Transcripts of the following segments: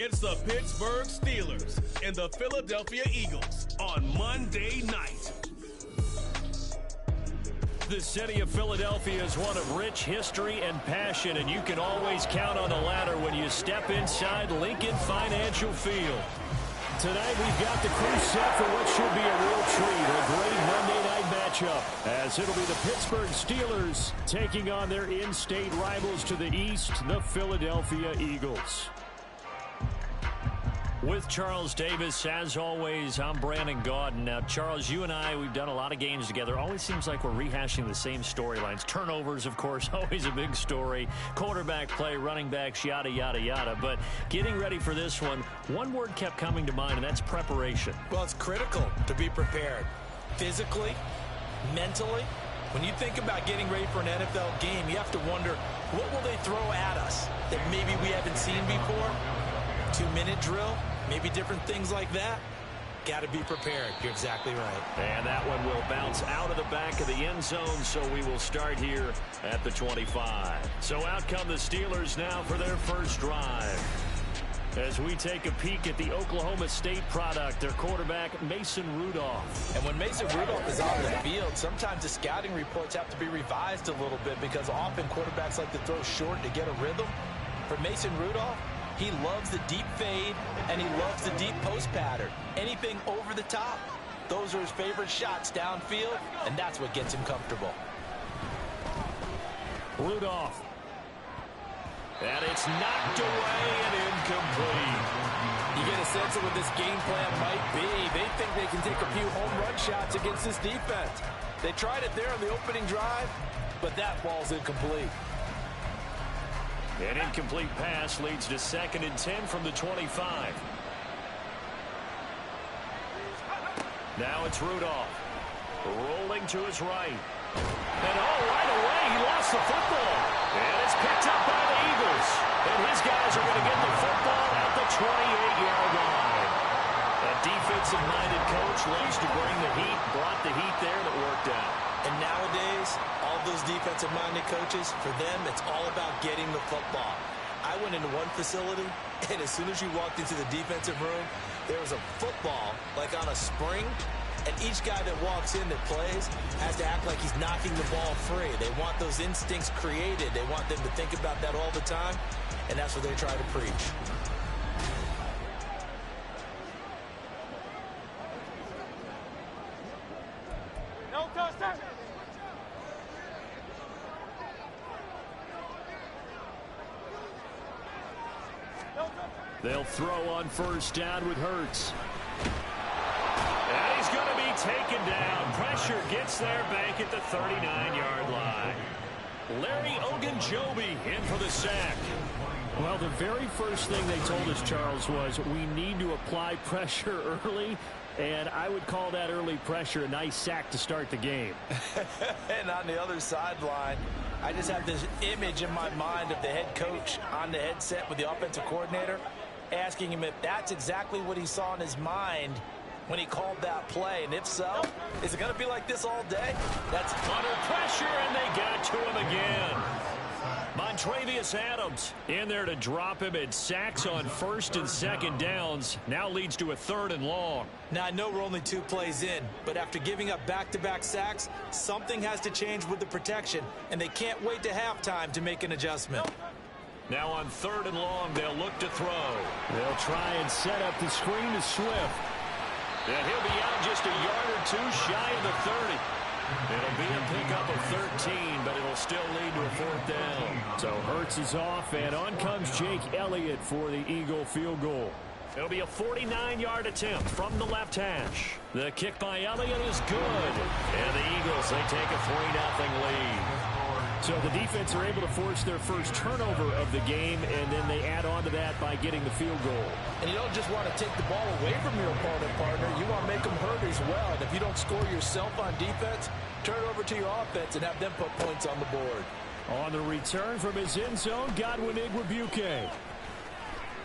It's the Pittsburgh Steelers and the Philadelphia Eagles on Monday night. The city of Philadelphia is one of rich history and passion, and you can always count on the latter when you step inside Lincoln Financial Field. Tonight we've got the crew set for what should be a real treat, a great Monday night matchup, as it'll be the Pittsburgh Steelers taking on their in-state rivals to the east, the Philadelphia Eagles. With Charles Davis, as always, I'm Brandon Gaudin. Now, Charles, you and I, we've done a lot of games together. Always seems like we're rehashing the same storylines. Turnovers, of course, always a big story. Quarterback play, running backs, yada, yada, yada. But getting ready for this one word kept coming to mind, and that's preparation. Well, it's critical to be prepared. Physically, mentally. When you think about getting ready for an NFL game, you have to wonder, what will they throw at us that maybe we haven't seen before? 2-minute drill? Maybe different things like that. Got to be prepared. You're exactly right. And that one will bounce out of the back of the end zone, so we will start here at the 25. So out come the Steelers now for their first drive. As we take a peek at the Oklahoma State product, their quarterback, Mason Rudolph. And when Mason Rudolph is on the field, sometimes the scouting reports have to be revised a little bit because often quarterbacks like to throw short to get a rhythm. For Mason Rudolph, he loves the deep fade, and he loves the deep post pattern. Anything over the top, those are his favorite shots downfield, and that's what gets him comfortable. Rudolph. And it's knocked away and incomplete. You get a sense of what this game plan might be. They think they can take a few home run shots against this defense. They tried it there on the opening drive, but that ball's incomplete. An incomplete pass leads to 2nd and 10 from the 25. Now it's Rudolph. Rolling to his right. And right away, he lost the football. And it's picked up by the Eagles. And his guys are going to get the football at the 28-yard line. A defensive-minded coach loves to bring the heat, brought the heat there, and it worked out. And nowadays, all those defensive-minded coaches, for them, it's all about getting the football. I went into one facility, and as soon as you walked into the defensive room, there was a football, like on a spring, and each guy that walks in that plays has to act like he's knocking the ball free. They want those instincts created. They want them to think about that all the time, and that's what they try to preach. No touchdown. They'll throw on first down with Hurts. And he's going to be taken down. Pressure gets there back at the 39-yard line. Larry Ogunjobi in for the sack. Well, the very first thing they told us, Charles, was we need to apply pressure early. And I would call that early pressure a nice sack to start the game. And on the other sideline, I just have this image in my mind of the head coach on the headset with the offensive coordinator, asking him if that's exactly what he saw in his mind when he called that play. And if so, is it going to be like this all day? That's under pressure, and they got to him again. Montravius Adams in there to drop him, and sacks on 1st and 2nd downs now leads to a 3rd and long. Now, I know we're only 2 plays in, but after giving up back-to-back sacks, something has to change with the protection, and they can't wait to halftime to make an adjustment. Now on 3rd and long, they'll look to throw. They'll try and set up the screen to Swift. And he'll be out just a yard or 2 shy of the 30. It'll be a pickup of 13, but it'll still lead to a 4th down. So Hurts is off, and on comes Jake Elliott for the Eagle field goal. It'll be a 49-yard attempt from the left hash. The kick by Elliott is good. And the Eagles, they take a 3-0 lead. So the defense are able to force their first turnover of the game, and then they add on to that by getting the field goal. And you don't just want to take the ball away from your opponent, partner. You want to make them hurt as well. And if you don't score yourself on defense, turn it over to your offense and have them put points on the board. On the return from his end zone, Godwin Igwebuike.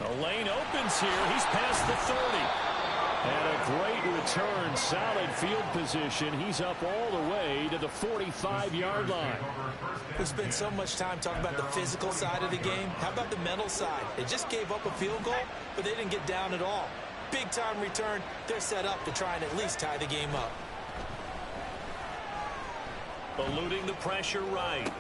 The lane opens here. He's past the 30. And a great return, solid field position. He's up all the way to the 45-yard line. We spent so much time talking about the physical side of the game. How about the mental side? They just gave up a field goal, but they didn't get down at all. Big-time return. They're set up to try and at least tie the game up. Eluding the pressure right.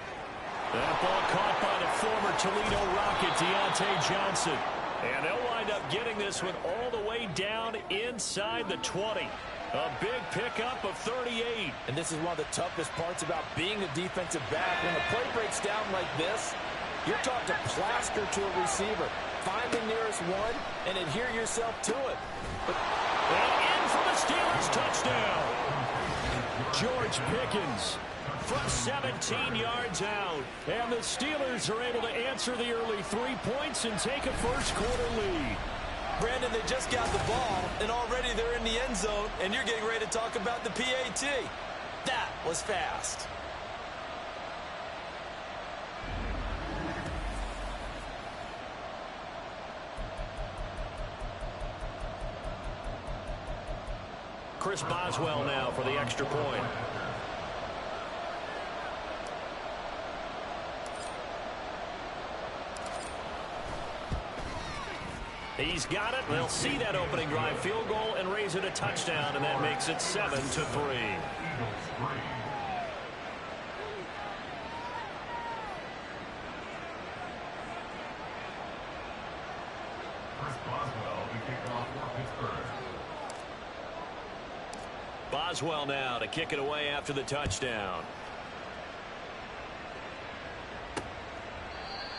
That ball caught by the former Toledo Rocket, Deontay Johnson. And they'll wind up getting this one all the way down inside the 20. A big pickup of 38. And this is one of the toughest parts about being a defensive back. When the play breaks down like this, you're taught to plaster to a receiver. Find the nearest one and adhere yourself to it. And in for the Steelers touchdown. George Pickens from 17 yards out. And the Steelers are able to answer the early 3 points and take a first-quarter lead. Brandon, they just got the ball, and already they're in the end zone, and you're getting ready to talk about the PAT. That was fast. Chris Boswell now for the extra point. He's got it. They'll see that opening drive field goal and raise it a touchdown, and that makes it 7-3. Boswell now to kick it away after the touchdown.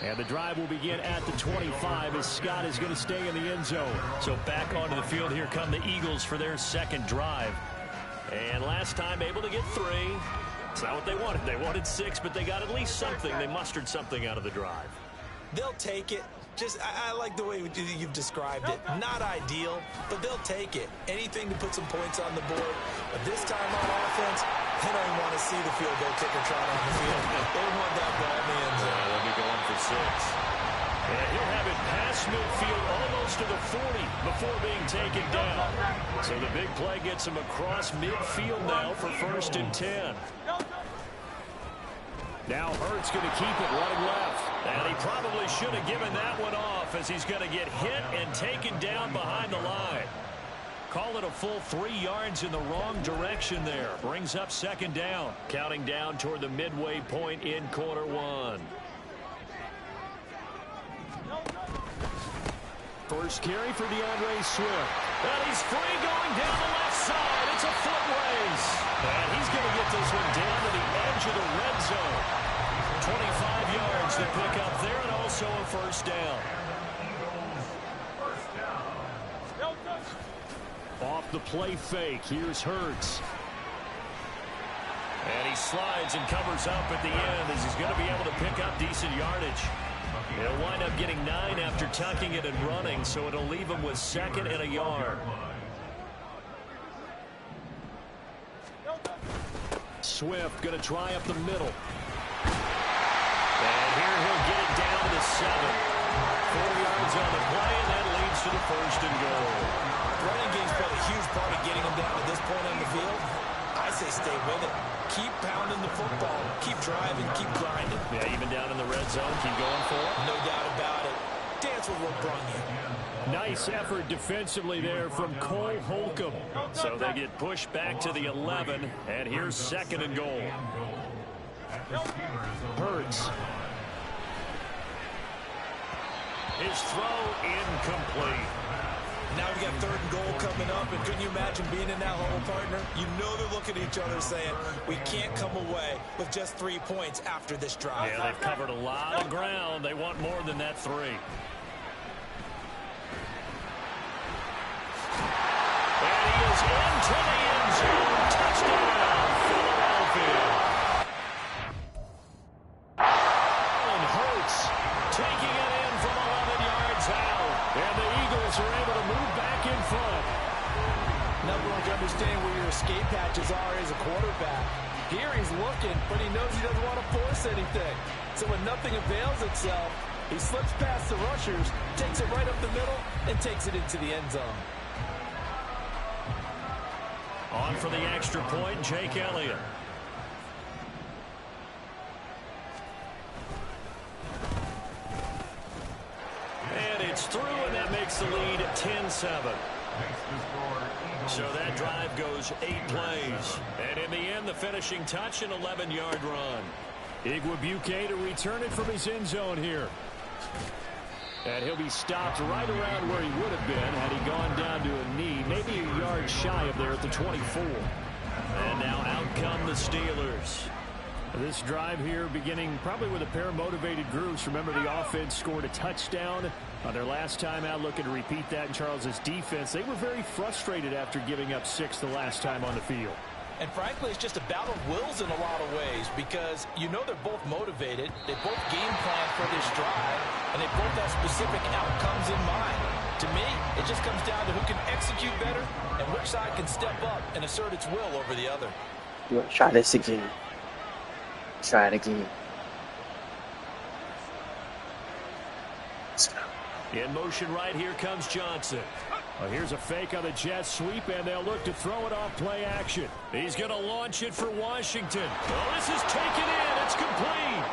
And the drive will begin at the 25 as Scott is going to stay in the end zone. So back onto the field, here come the Eagles for their second drive. And last time able to get 3. It's not what they wanted. They wanted 6, but they got at least something. They mustered something out of the drive. They'll take it. I like the way you've described it. Not ideal, but they'll take it. Anything to put some points on the board. But this time on offense, they don't even want to see the field goal kicker trot on the field. They want that ball in the end zone. They'll be going for 6. And he'll have it past midfield almost to the 40 before being taken down. So the big play gets him across midfield now for 1st and 10. Now Hurts going to keep it running left. And he probably should have given that one off as he's going to get hit and taken down behind the line. Call it a full 3 yards in the wrong direction there. Brings up 2nd down. Counting down toward the midway point in quarter 1. First carry for DeAndre Swift. And he's free going down the left side. It's a foot race. And he's going to get this one down to the edge of the red zone. 25 yards to pick up there, and also a 1st down. Off the play fake, here's Hurts. And he slides and covers up at the end as he's going to be able to pick up decent yardage. He'll wind up getting 9 after tucking it and running, so it'll leave him with 2nd and a yard. Swift going to try up the middle. And here he'll get it down to 7. 4 yards on the play, and that leads to the 1st and goal. Running game's played a huge part of getting him down to this point on the field. I say stay with it. Keep pounding the football. Keep driving. Keep grinding. Yeah, even down in the red zone, keep going for it. No doubt about it. Dance with what brung you. Nice effort defensively there from Cole Holcomb. So they get pushed back to the 11, and here's 2nd and goal. Hurts. His throw incomplete. Now we got 3rd and goal coming up, and couldn't you imagine being in that hole, partner? You know they're looking at each other saying, we can't come away with just 3 points after this drive. Yeah, they've covered a lot of ground. They want more than that 3. And he is into the end zone. Touchdown, Philadelphia. And Hurts taking it in from 11 yards out. And the Eagles are able to move back in front. Number one, to understand where your escape hatches are as a quarterback. Here he's looking, but he knows he doesn't want to force anything. So when nothing avails itself, he slips past the rushers, takes it right up the middle, and takes it into the end zone. On for the extra point, Jake Elliott. And it's through, and that makes the lead 10-7. So that drive goes 8 plays. And in the end, the finishing touch, an 11-yard run. Igwebuike to return it from his end zone here. And he'll be stopped right around where he would have been had he gone down to a knee, maybe a yard shy of there at the 24. And now out come the Steelers. This drive here beginning probably with a pair of motivated groups. Remember, the offense scored a touchdown on their last time out, looking to repeat that in Charles's defense. They were very frustrated after giving up 6 the last time on the field. And frankly, it's just a battle of wills in a lot of ways, because you know they're both motivated, they both game plan for this drive, and they both have specific outcomes in mind. To me, it just comes down to who can execute better and which side can step up and assert its will over the other. You want to try this again? Try it again. Let's go. In motion right here comes Johnson. Well, here's a fake on the jet sweep, and they'll look to throw it off play action. He's going to launch it for Washington. Well, this is taken in. It's complete.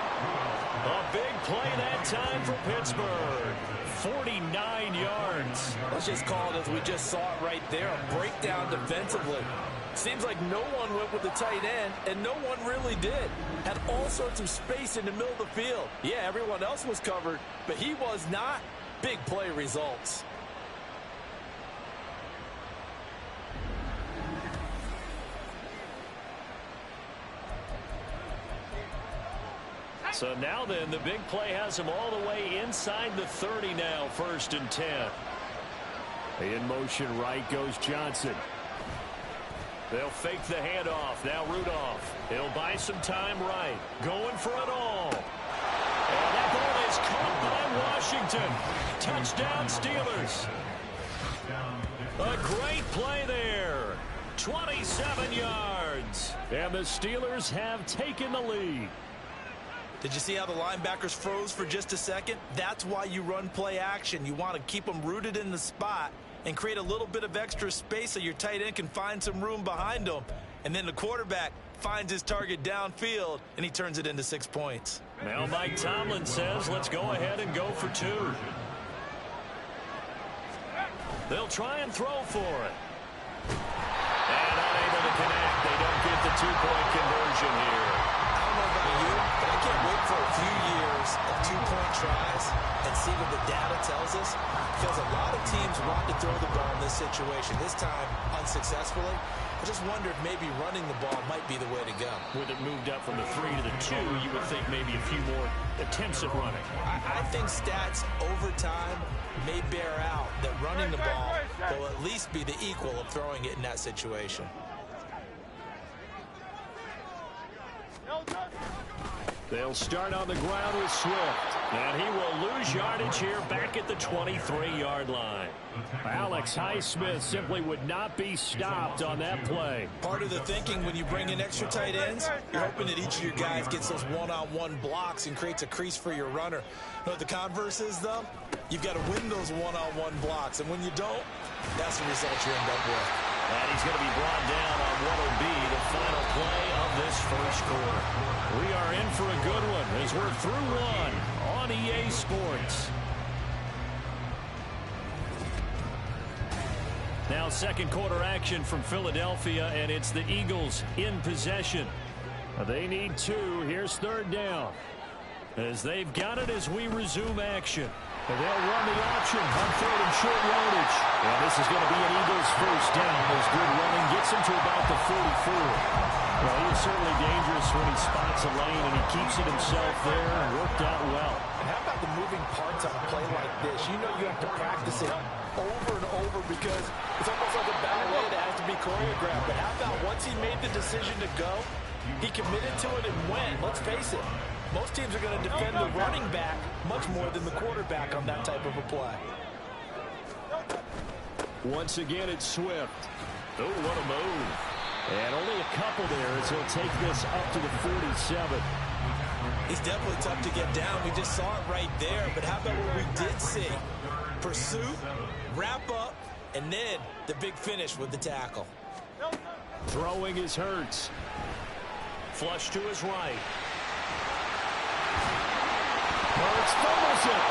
A big play that time for Pittsburgh. 49 yards. Let's just call it as we just saw it right there, a breakdown defensively. Seems like no one went with the tight end, and no one really did. Had all sorts of space in the middle of the field. Yeah, everyone else was covered, but he was not. Big play results. So now then, the big play has him all the way inside the 30 now, 1st and 10. In motion right goes Johnson. They'll fake the handoff. Now Rudolph. He'll buy some time right. Going for it all. And that ball is caught by Washington. Touchdown Steelers. A great play there. 27 yards. And the Steelers have taken the lead. Did you see how the linebackers froze for just a second? That's why you run play action. You want to keep them rooted in the spot and create a little bit of extra space so your tight end can find some room behind them. And then the quarterback finds his target downfield, and he turns it into 6 points. Now Mike Tomlin says, let's go ahead and go for 2. They'll try and throw for it. And unable to connect. They don't get the 2-point conversion here. I don't know about you, but I can't wait for a few years of 2-point tries and see what the data tells us, because a lot of teams want to throw the ball in this situation, this time unsuccessfully. I just wonder if maybe running the ball might be the way to go. With it moved up from the 3 to the 2, you would think maybe a few more attempts at running. I think stats over time may bear out that running the ball will at least be the equal of throwing it in that situation. They'll start on the ground with Swift. And he will lose yardage here back at the 23-yard line. Alex Highsmith simply would not be stopped on that play. Part of the thinking when you bring in extra tight ends, you're hoping that each of your guys gets those one-on-one blocks and creates a crease for your runner. You know what the converse is, though? You've got to win those one-on-one blocks. And when you don't, that's the result you end up with. And he's going to be brought down on what will be the final play of this first quarter. We are in for a good one as we're through one on EA Sports. Now second quarter action from Philadelphia, and it's the Eagles in possession. They need 2. Here's 3rd down. As they've got it as we resume action. And they'll run the option on 3rd and short yardage. And this is going to be an Eagles first down as good running gets him to about the 44. Well, he is certainly dangerous when he spots a lane, and he keeps it himself there and worked out well. And how about the moving parts on a play like this? You know you have to practice it over and over because it's almost like a ballet that has to be choreographed. But how about once he made the decision to go, he committed to it and went. Let's face it. Most teams are going to defend the running back much more than the quarterback on that type of a play. Once again, it's Swift. Oh, what a move. And only a couple there as he'll take this up to the 47. He's definitely tough to get down. We just saw it right there. But how about what we did see? Pursuit, wrap up, and then the big finish with the tackle. Throwing is Hurts. Flush to his right. Hurts fumbles it.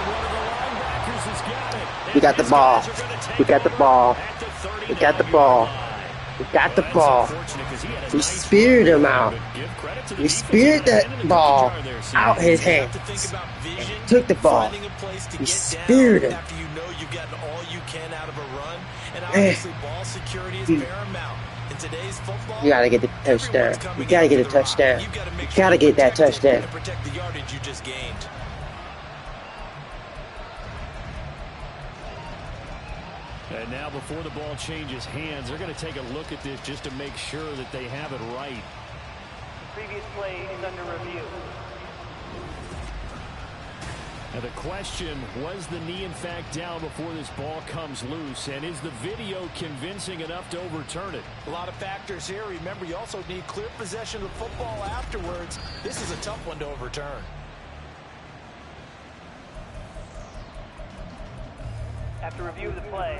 One of the linebackers has got it. We got the ball. We got the ball. We got the ball. We got the ball. We speared him out. We speared that ball out his hands. And took the ball. We speared him. After you know you've gotten all you can out of a run, and obviously ball security is paramount. In today's football, You gotta get the touchdown. You gotta get a touchdown. You gotta get that touchdown. Protect the yardage you just gained. And now before the ball changes hands, they're going to take a look at this just to make sure that they have it right. Previous play is under review. Now the question, was the knee in fact down before this ball comes loose? And is the video convincing enough to overturn it? A lot of factors here. Remember, you also need clear possession of the football afterwards. This is a tough one to overturn. After review of the play,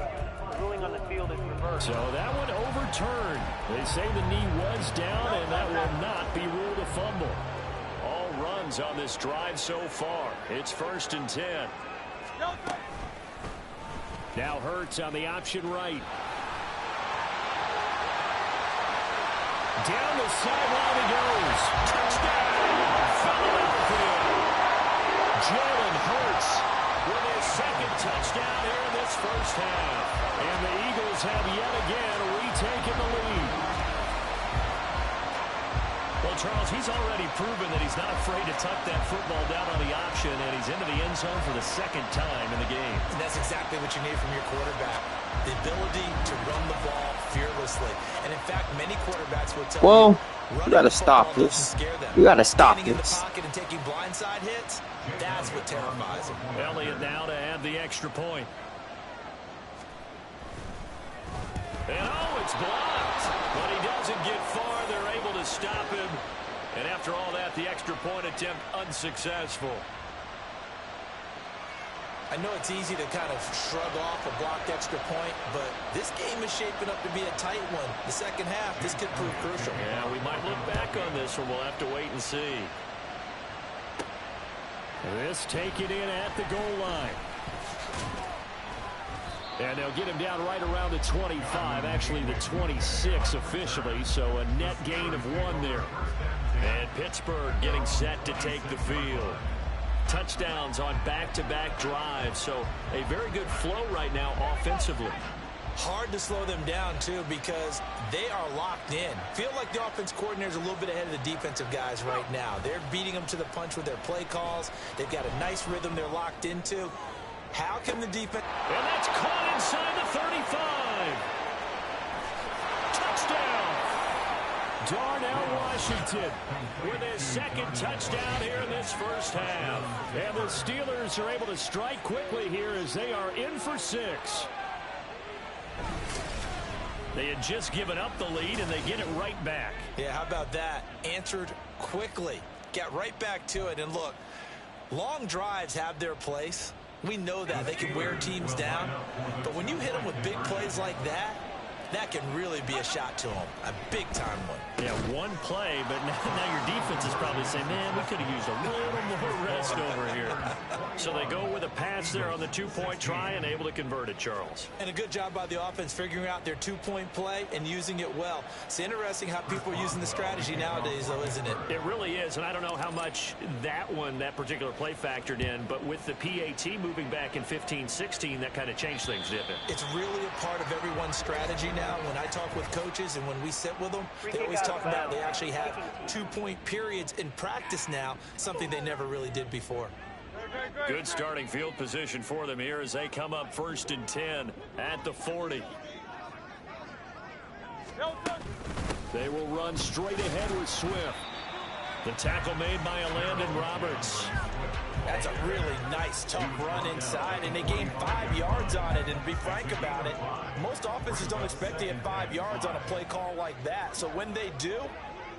the ruling on the field is reversed. So that one overturned. They say the knee was down, and that will not be ruled a fumble. All runs on this drive so far. It's 1st and 10. Now Hurts on the option right. Down the sideline he goes. Touchdown, Philadelphia. Jalen Hurts with his second touchdown here in this first half. And the Eagles have yet again retaken the lead. Well, Charles, he's already proven that he's not afraid to tuck that football down on the option, and he's into the end zone for the second time in the game. And that's exactly what you need from your quarterback. The ability to run the ball fearlessly. And in fact, many quarterbacks will tell you, You gotta stop this. You gotta stop standing in the this. pocket and taking blindside hits, that's what terrifies him. Elliott now to add the extra point. And oh, it's blocked. But he doesn't get far. They're able to stop him. And after all that, the extra point attempt unsuccessful. I know it's easy to kind of shrug off a blocked extra point, but this game is shaping up to be a tight one. The second half, this could prove crucial. Yeah, we might look back on this one. We'll have to wait and see. This taken in at the goal line. And they'll get him down right around the 25, actually the 26 officially, so a net gain of 1 there. And Pittsburgh getting set to take the field. Touchdowns on back-to-back drives, so a very good flow right now offensively. Hard to slow them down, too, because they are locked in. Feel like the offense coordinator is a little bit ahead of the defensive guys right now. They're beating them to the punch with their play calls. They've got a nice rhythm they're locked into. How can the defense... And that's caught inside the 35. Touchdown. Darnell Washington with his second touchdown here in this first half. And the Steelers are able to strike quickly here as they are in for 6. They had just given up the lead, and they get it right back. Yeah, how about that? Answered quickly. Got right back to it. And look, long drives have their place. We know that. They can wear teams down. But when you hit them with big plays like that, that can really be a shot to them. A big-time one. Yeah, one play, but now your defense is probably saying, man, we could have used a little more rest over here. So they go with a pass there on the 2-point try and able to convert it, Charles. And a good job by the offense figuring out their 2-point play and using it well. It's interesting how people are using the strategy nowadays, though, isn't it? It really is, and I don't know how much that particular play factored in, but with the PAT moving back in 15-16, that kind of changed things, didn't it? It's really a part of everyone's strategy now. When I talk with coaches and when we sit with them, they always talk about they actually have 2-point periods in practice now, something they never really did before. Good starting field position for them here as they come up 1st and 10 at the 40. They will run straight ahead with Swift. The tackle made by Landon Roberts. That's a really nice, tough run inside, and they gained 5 yards on it. And to be frank about it, most offenses don't expect to get 5 yards on a play call like that. So when they do,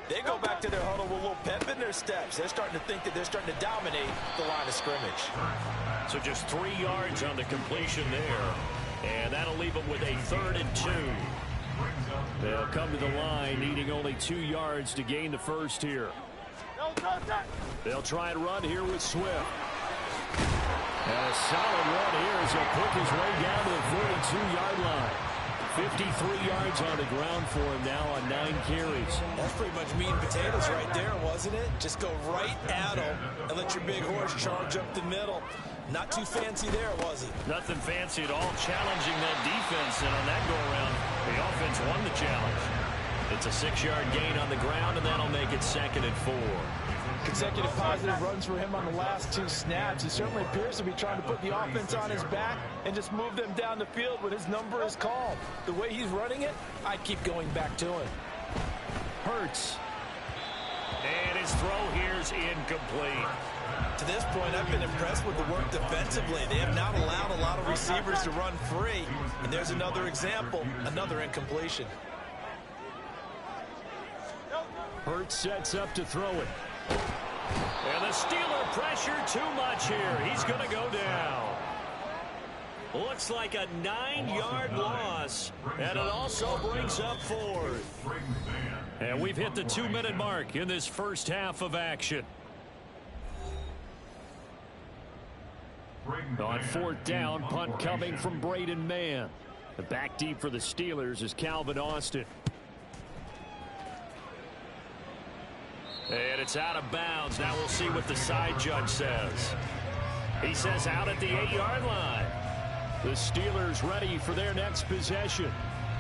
they go back to their huddle with a little pep in their steps. They're starting to think that they're starting to dominate the line of scrimmage. So just 3 yards on the completion there. And that'll leave them with a 3rd and 2. They'll come to the line, needing only 2 yards to gain the first here. They'll try and run here with Swift. And a solid run here as he'll pick his way down to the 42-yard line. 53 yards on the ground for him now on 9 carries. That's pretty much meat and potatoes right there, wasn't it? Just go right at him and let your big horse charge up the middle. Not too fancy there, was it? Nothing fancy at all, challenging that defense. And on that go-around, the offense won the challenge. It's a 6-yard gain on the ground, and that'll make it 2nd and 4. Consecutive positive runs for him on the last 2 snaps. He certainly appears to be trying to put the offense on his back and just move them down the field when his number is called. The way he's running it, I keep going back to him. Hurts. And his throw here's incomplete. To this point, I've been impressed with the work defensively. They have not allowed a lot of receivers to run free. And there's another example, another incompletion. Hurts sets up to throw it. And the Steeler pressure too much here. He's going to go down. Looks like a 9-yard loss. And it also brings up 4th. And we've hit the 2-minute mark in this first half of action. On 4th down, punt coming from Braden Mann. The back deep for the Steelers is Calvin Austin. And it's out of bounds. Now we'll see what the side judge says. He says out at the 8-yard line. The Steelers ready for their next possession.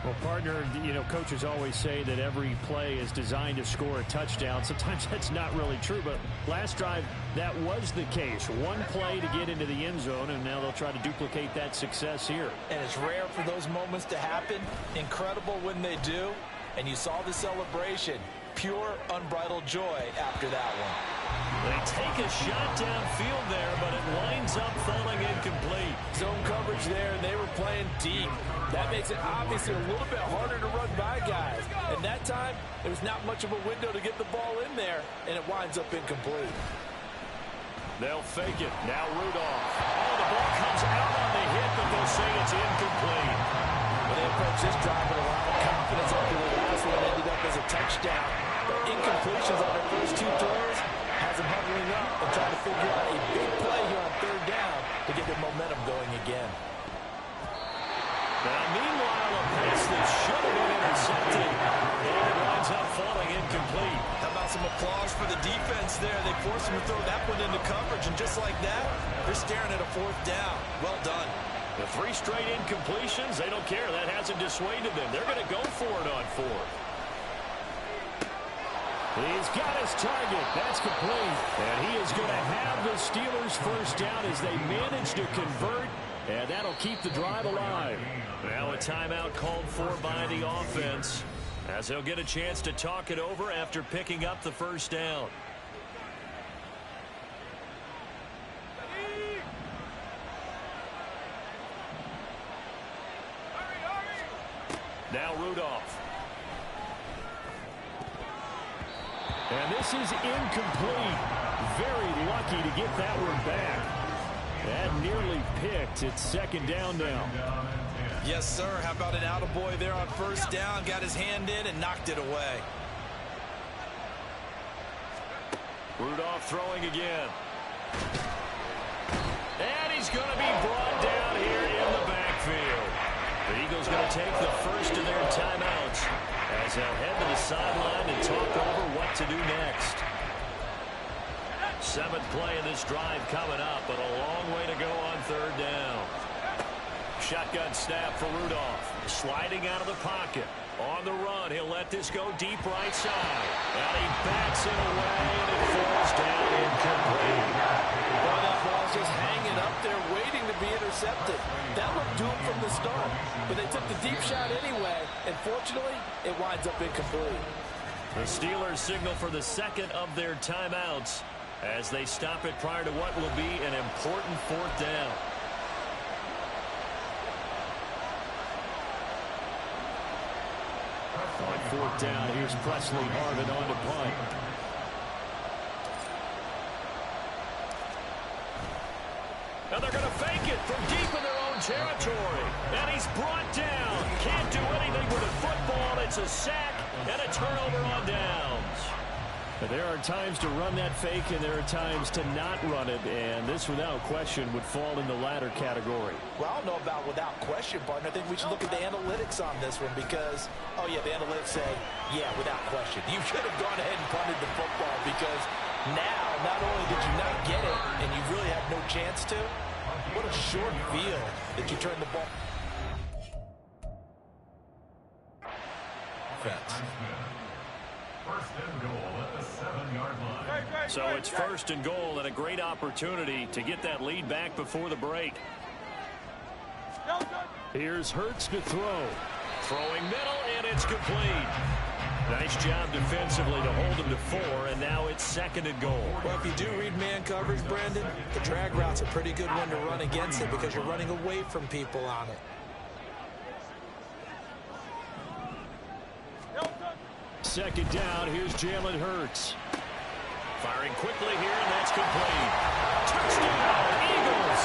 Well, partner, coaches always say that every play is designed to score a touchdown. Sometimes that's not really true, but last drive, that was the case. One play to get into the end zone, and now they'll try to duplicate that success here. And it's rare for those moments to happen. Incredible when they do. And you saw the celebration. Pure, unbridled joy after that one. They take a shot downfield there, but it winds up falling incomplete. Zone coverage there, and they were playing deep. That makes it obviously a little bit harder to run by guys. And that time, there was not much of a window to get the ball in there, and it winds up incomplete. They'll fake it. Now Rudolph. Oh, the ball comes out on the hit, but they'll say it's incomplete. Well, they approach this drive with a lot of confidence after the last one ended up as a touchdown. But incompletions on their first 2 throws has them hovering up and trying to figure out a big play here on 3rd down to get their momentum going again. Now, meanwhile, a pass that should have been intercepted, and it winds up falling incomplete. How about some applause for the defense there? They forced him to throw that one into coverage, and just like that, they're staring at a 4th down. Well done. The 3 straight incompletions, they don't care. That hasn't dissuaded them. They're going to go for it on 4th. He's got his target. That's complete. And he is going to have the Steelers first down as they manage to convert. And that'll keep the drive alive. Now a timeout called for by the offense, as they'll get a chance to talk it over after picking up the first down. Now Rudolph. And this is incomplete. Very lucky to get that one back. That nearly picked. It's 2nd down now. Yes, sir. How about an attaboy there on 1st down? Got his hand in and knocked it away. Rudolph throwing again. And he's going to be brought down here in the backfield. The Eagles going to take the first of their timeouts as they'll head to the sideline and talk over what to do next. 7th play in this drive coming up, but a long way to go on 3rd down. Shotgun snap for Rudolph. Sliding out of the pocket. On the run, he'll let this go deep right side. And he backs it away, and it falls down incomplete. Well, that ball's just hanging up there, waiting to be intercepted. That looked to him from the start, but they took the deep shot anyway, and fortunately, it winds up incomplete. The Steelers signal for the 2nd of their timeouts as they stop it prior to what will be an important 4th down. On 4th down, here's Presley Harvin on to punt. And they're going to fake it from deep in their own territory. And he's brought down. Can't do anything with the football. It's a sack and a turnover on downs. There are times to run that fake, and there are times to not run it, and this, without question, would fall in the latter category. Well, I don't know about without question, partner. I think we should look at the analytics on this one because, oh, yeah, the analytics say, yeah, without question. You should have gone ahead and punted the football because now, not only did you not get it, and you really have no chance to, what a short field that you turned the ball. First and goal at the 7-yard line. So it's first and goal and a great opportunity to get that lead back before the break. Here's Hurts to throw. Throwing middle, and it's complete. Nice job defensively to hold him to 4, and now it's second and goal. Well, if you do read man coverage, Brandon, the drag route's a pretty good one to run against it because you're running away from people on it. Second down, here's Jalen Hurts. Firing quickly here, and that's complete. Touchdown, Eagles!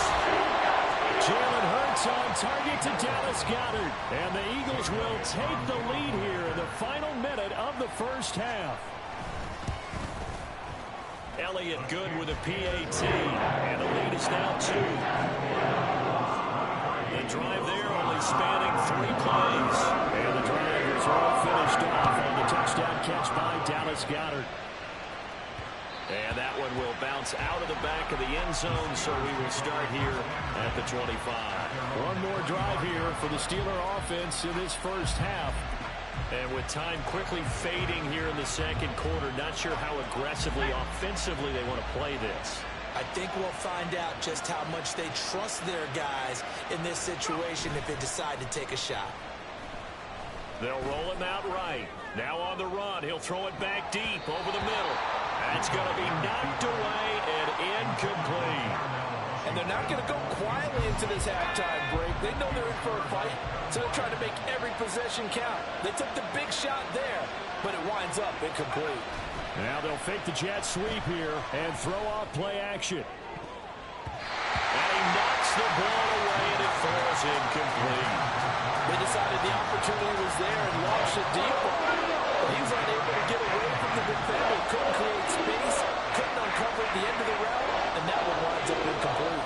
Jalen Hurts on target to Dallas Goedert. And the Eagles will take the lead here in the final minute of the first half. Elliott good with a PAT, and the lead is now 2. The drive there only spanning 3 plays. And the drive is all finished off on the touchdown catch by Dallas Goedert. And that one will bounce out of the back of the end zone, so we will start here at the 25. One more drive here for the Steeler offense in this first half. And with time quickly fading here in the second quarter, not sure how aggressively, offensively they want to play this. I think we'll find out just how much they trust their guys in this situation if they decide to take a shot. They'll roll him out right. Now on the run, he'll throw it back deep over the middle. That's going to be knocked away and incomplete. And they're not going to go quietly into this halftime break. They know they're in for a fight, so they're trying to make every possession count. They took the big shot there, but it winds up incomplete. Now they'll fake the jet sweep here and throw off play action. And he knocks the ball away, and it falls incomplete. They decided the opportunity was there and launched it deep on him. But he was unable to get away from the defender. Couldn't create space, couldn't uncover at the end of the route, and that one winds up incomplete.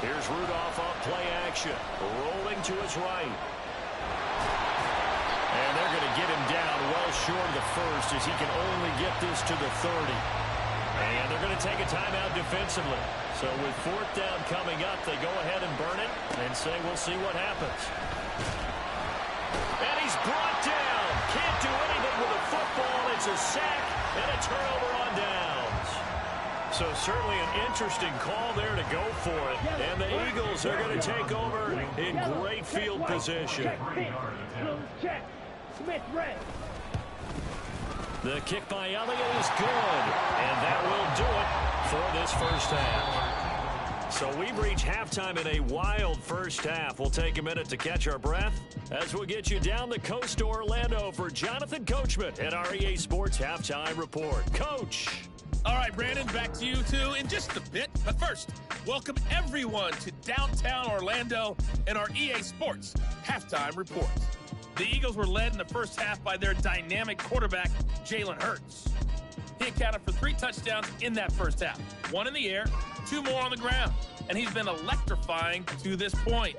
Here's Rudolph on play action, rolling to his right. And they're going to get him down well short of the first as he can only get this to the 30. And they're going to take a timeout defensively. So with 4th down coming up, they go ahead and burn it and say we'll see what happens. And he's brought down. Can't do anything with a football. It's a sack and a turnover on downs. So certainly an interesting call there to go for it. And the Eagles are going to take over in great field position. Check. Smith red. The kick by Elliott is good. And that will do it for this first half. So we've reached halftime in a wild first half. We'll take a minute to catch our breath as we get you down the coast to Orlando for Jonathan Coachman at our EA Sports Halftime Report. Coach. All right, Brandon, back to you two in just a bit. But first, welcome everyone to downtown Orlando and our EA Sports Halftime Report. The Eagles were led in the first half by their dynamic quarterback, Jalen Hurts. He accounted for 3 touchdowns in that first half. 1 in the air, 2 more on the ground. And he's been electrifying to this point.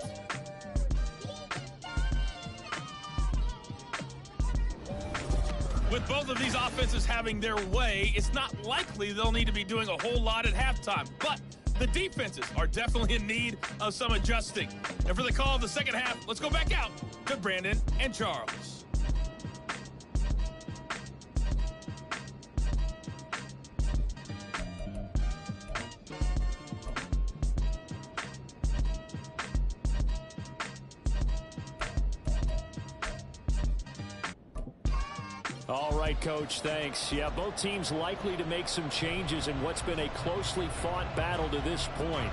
With both of these offenses having their way, it's not likely they'll need to be doing a whole lot at halftime. But the defenses are definitely in need of some adjusting. And for the call of the second half, let's go back out to Brandon and Charles. All right, Coach, thanks. Yeah, both teams likely to make some changes in what's been a closely fought battle to this point.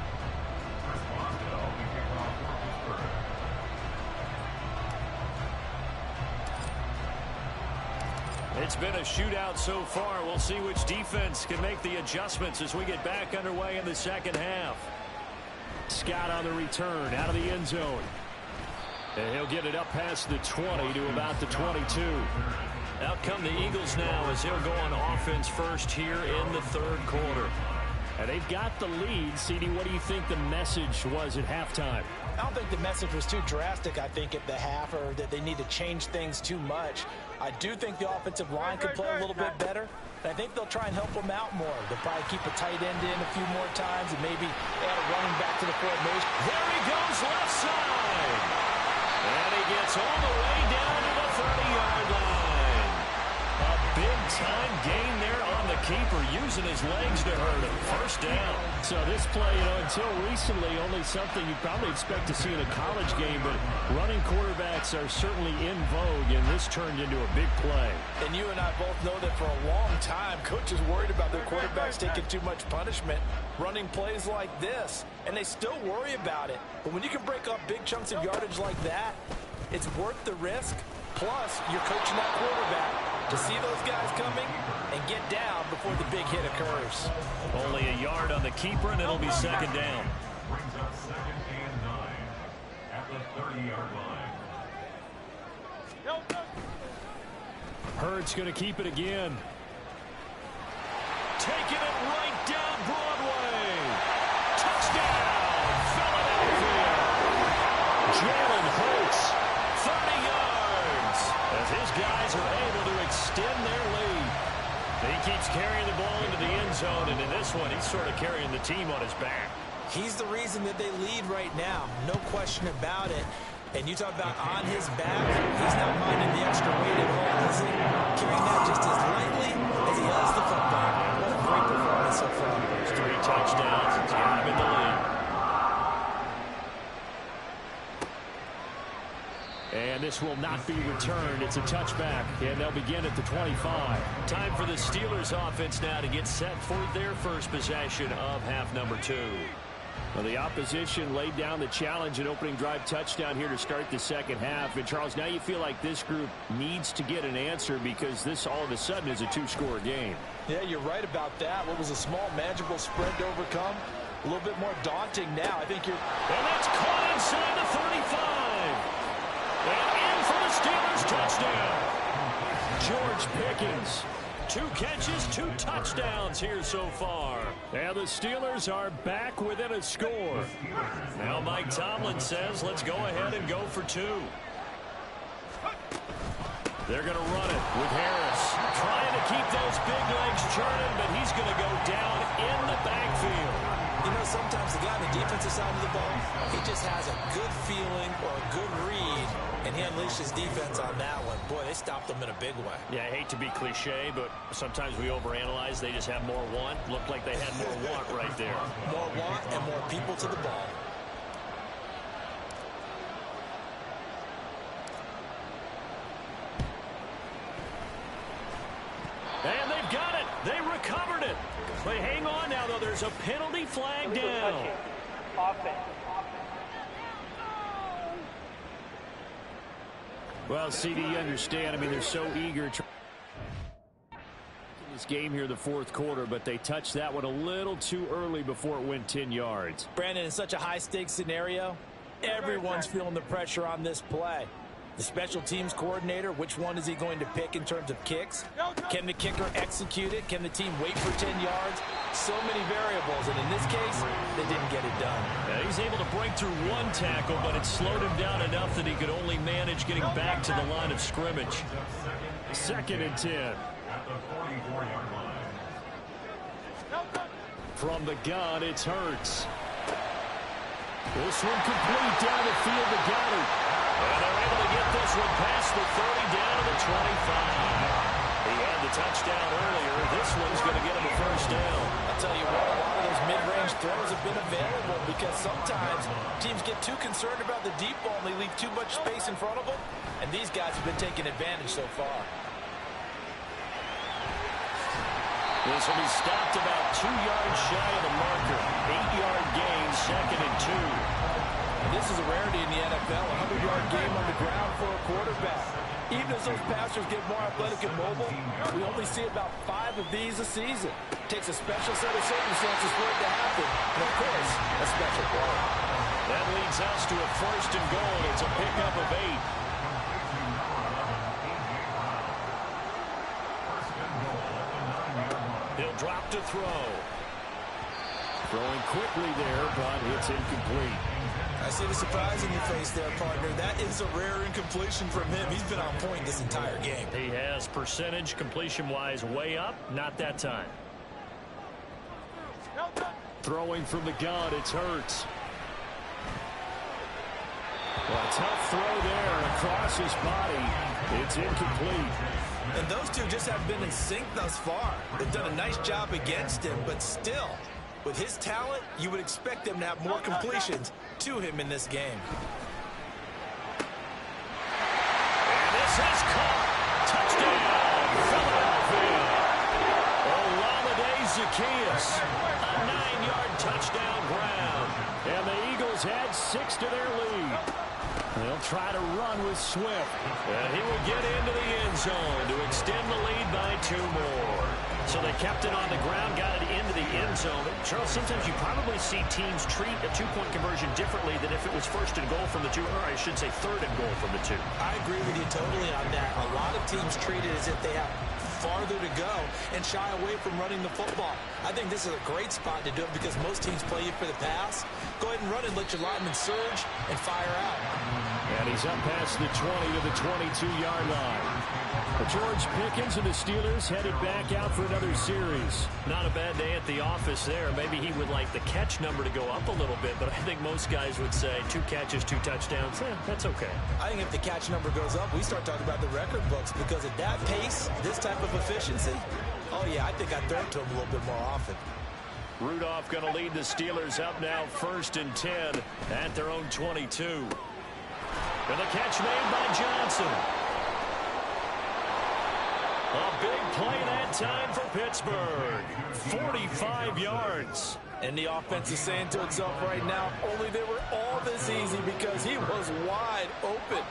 It's been a shootout so far. We'll see which defense can make the adjustments as we get back underway in the second half. Scott on the return out of the end zone. And he'll get it up past the 20 to about the 22. Out come the Eagles now as he'll go on offense first here in the third quarter. And they've got the lead. CD, what do you think the message was at halftime? I don't think the message was too drastic, I think, at the half, or that they need to change things too much. I do think the offensive line could play a little bit better. And I think they'll try and help them out more. They'll probably keep a tight end in a few more times and maybe add a running back to the formation. There he goes left side. And he gets all the way down to the 30-yard line. A big-time gain there on the keeper, using his legs to hurt him. First down. So this play, until recently, only something you'd probably expect to see in a college game, but running quarterbacks are certainly in vogue, and this turned into a big play. And you and I both know that for a long time, coaches worried about their quarterbacks taking too much punishment, running plays like this, and they still worry about it. But when you can break up big chunks of yardage like that, it's worth the risk. Plus, you're coaching that quarterback to see those guys coming and get down before the big hit occurs. Only a yard on the keeper, and it'll be second down. Brings up 2nd and 9 at the 30-yard line. Hurts going to keep it again. Taking it right down Broadway. Touchdown, Philadelphia. Jalen Hurts, 30 yards. As his guys are able to extend their lead. He keeps carrying the ball into the end zone, and in this one, he's sort of carrying the team on his back. He's the reason that they lead right now. No question about it. And you talk about on his back, he's not minding the extra weight at all, is he? Carrying that just as lightly as he has the football. What a great performance so far. 3 touchdowns. It's got him in the lead. And this will not be returned. It's a touchback, and they'll begin at the 25. Time for the Steelers offense now to get set for their first possession of half number 2. Well, the opposition laid down the challenge and opening drive touchdown here to start the second half. And, Charles, now you feel like this group needs to get an answer because this all of a sudden is a 2-score game. Yeah, you're right about that. What was a small, manageable spread to overcome? A little bit more daunting now. I think you're... And that's caught inside the 35. And in for the Steelers touchdown. George Pickens. 2 catches, 2 touchdowns here so far. And the Steelers are back within a score. Now Mike Tomlin says, let's go ahead and go for 2. They're going to run it with Harris. Trying to keep those big legs churning, but he's going to go down in the backfield. You know, sometimes the guy on the defensive side of the ball, he just has a good feeling or a good read, and he unleashed his defense on that one. Boy, they stopped him in a big way. Yeah, I hate to be cliche, but sometimes we overanalyze. They just have more want. Looked like they had more want right there. More want and more people to the ball. And they've got it. They recovered it. But hang on now, though. There's a penalty flag down. Offense. Well, CD, you understand. I mean, they're so eager to this game here in the fourth quarter, but they touched that one a little too early before it went 10 yards. Brandon, in such a high-stakes scenario, everyone's feeling the pressure on this play. The special teams coordinator, which one is he going to pick in terms of kicks? Can the kicker execute it? Can the team wait for 10 yards? So many variables, and in this case, they didn't get it done. Yeah, he's able to break through 1 tackle, but it slowed him down enough that he could only manage getting back to the line of scrimmage. 2nd and 10. At the 44-yard line. From the gun, it's Hurts. This one complete down the field to Goddard. And they're able to get this one past the 30 down to the 25. He had the touchdown earlier. This one's going to get him a first down. I'll tell you what, a lot of those mid-range throws have been available because sometimes teams get too concerned about the deep ball and they leave too much space in front of them. And these guys have been taking advantage so far. This will be stopped about 2 yards shy of the marker. 8-yard gain, 2nd and 2. This is a rarity in the NFL, a 100-yard game on the ground for a quarterback. Even as those passers get more athletic and mobile, we only see about 5 of these a season. It takes a special set of circumstances for it to happen, and of course, a special play. That leads us to a 1st and goal at It's a pickup of 8. He'll drop to throw. Throwing quickly there, but it's incomplete. I see the surprise in your face there, partner. That is a rare incompletion from him. He's been on point this entire game. He has percentage completion-wise way up. Not that time. Throwing from the gun, it's Hurts. Well, a tough throw there across his body. It's incomplete. And those two just have been in sync thus far. They've done a nice job against him, but still, with his talent, you would expect them to have more completions to him in this game. And this is caught. Touchdown, Philadelphia. Olamide Zaccheaus. A 9-yard touchdown ground. And the Eagles add 6 to their lead. They'll try to run with Swift. And he will get into the end zone to extend the lead by 2 more. So they kept it on the ground, got it into the end zone. Charles, sometimes you probably see teams treat a 2-point conversion differently than if it was first and goal from the 2, or I should say third and goal from the 2. I agree with you totally on that. A lot of teams treat it as if they have farther to go and shy away from running the football. I think this is a great spot to do it because most teams play you for the pass. Go ahead and run and let your lineman surge and fire out. And he's up past the 20 to the 22-yard line. George Pickens and the Steelers headed back out for another series. Not a bad day at the office there. Maybe he would like the catch number to go up a little bit, but I think most guys would say 2 catches, 2 touchdowns. That's okay. I think if the catch number goes up, we start talking about the record books because at that pace, this type of efficiency, oh yeah, I think I'd throw it to him a little bit more often. Rudolph going to lead the Steelers up now 1st and 10 at their own 22. And the catch made by Johnson. A big play that time for Pittsburgh. 45 yards. And the offense is saying to itself right now, only they were all this easy because he was wide open.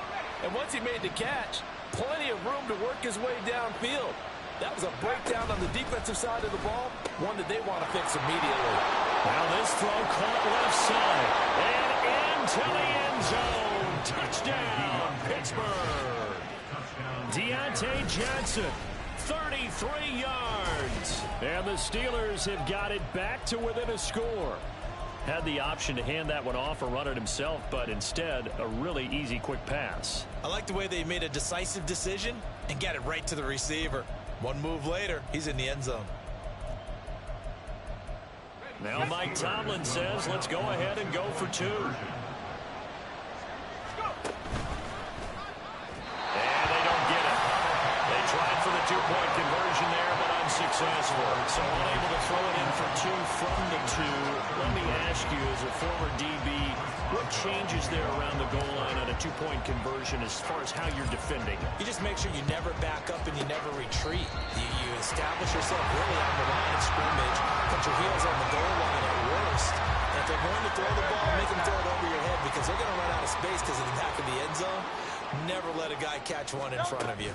And once he made the catch, plenty of room to work his way downfield. That was a breakdown on the defensive side of the ball, one that they want to fix immediately. Now this throw caught left side. And into the end zone. Touchdown, Pittsburgh. Deontay Johnson, 33 yards. And the Steelers have got it back to within a score. Had the option to hand that one off or run it himself, but instead, a really easy, quick pass. I like the way they made a decisive decision and got it right to the receiver. One move later, he's in the end zone. Now Mike Tomlin says, let's go ahead and go for 2. And they don't get it. They tried for the 2-point conversion there, but unsuccessful. So unable to throw it in for 2 from the 2. Let me ask you, as a former DB, what changes there around the goal line on a 2-point conversion as far as how you're defending? You just make sure you never back up and you never retreat. You establish yourself really on the line of scrimmage, put your heels on the goal line at worst. And if they're going to throw the ball, make them throw it over your head because they're going to run out of space because of the back of the end zone. Never let a guy catch one in front of you.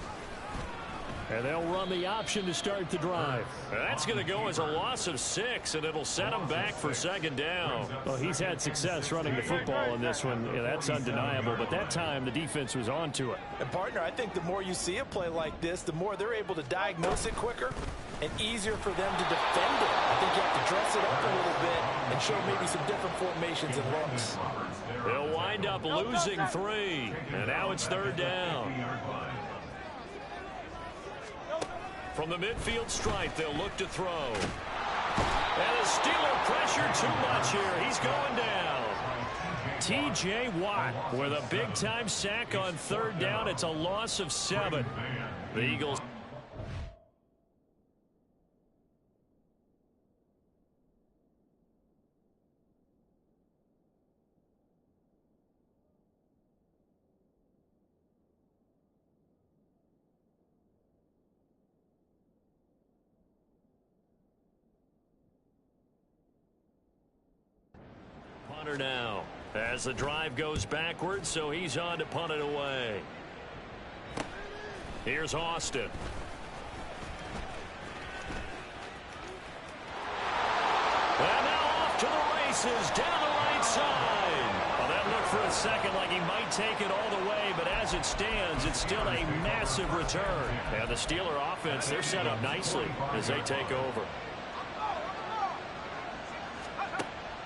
And they'll run the option to start the drive. That's going to go as a loss of 6, and it'll set him back for 2nd down. Well, he's had success running the football in this one. Yeah, that's undeniable, but that time the defense was onto it. And, partner, I think the more you see a play like this, the more they're able to diagnose it quicker and easier for them to defend it. I think you have to dress it up a little bit and show maybe some different formations and looks. They'll wind up losing 3, and now it's 3rd down. From the midfield stripe, they'll look to throw. And the Steeler pressure too much here. He's going down. T.J. Watt with a big-time sack on 3rd down. It's a loss of 7. The Eagles. Now as the drive goes backwards, so he's on to punt it away. Here's Austin. And now off to the races down the right side. Well, that looked for a second like he might take it all the way, but as it stands, it's still a massive return. And the Steeler offense, they're set up nicely as they take over.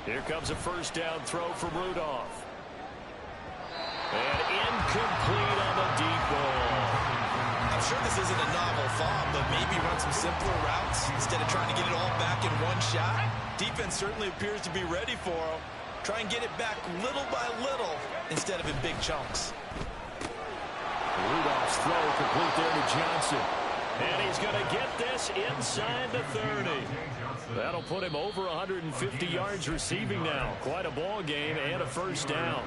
Here comes a first down throw from Rudolph. And incomplete on the deep ball. I'm sure this isn't a novel thought, but maybe run some simpler routes instead of trying to get it all back in one shot. Defense certainly appears to be ready for him. Try and get it back little by little instead of in big chunks. Rudolph's throw complete there to Johnson. And he's going to get this inside the 30. That'll put him over 150 yards receiving now. Quite a ball game and a first down.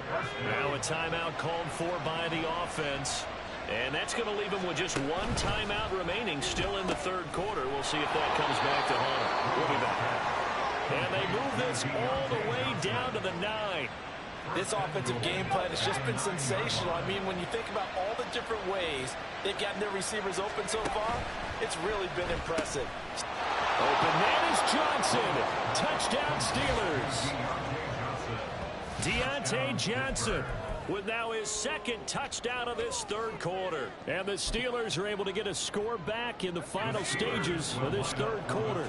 Now a timeout called for by the offense. And that's going to leave him with just one timeout remaining still in the third quarter. We'll see if that comes back to haunt. We'll be back. And they move this all the way down to the 9. This offensive game plan has just been sensational. I mean, when you think about all the different ways they've gotten their receivers open so far, it's really been impressive. Open man is Johnson. Touchdown Steelers. Deontay Johnson with now his second touchdown of this third quarter. And the Steelers are able to get a score back in the final stages of this third quarter.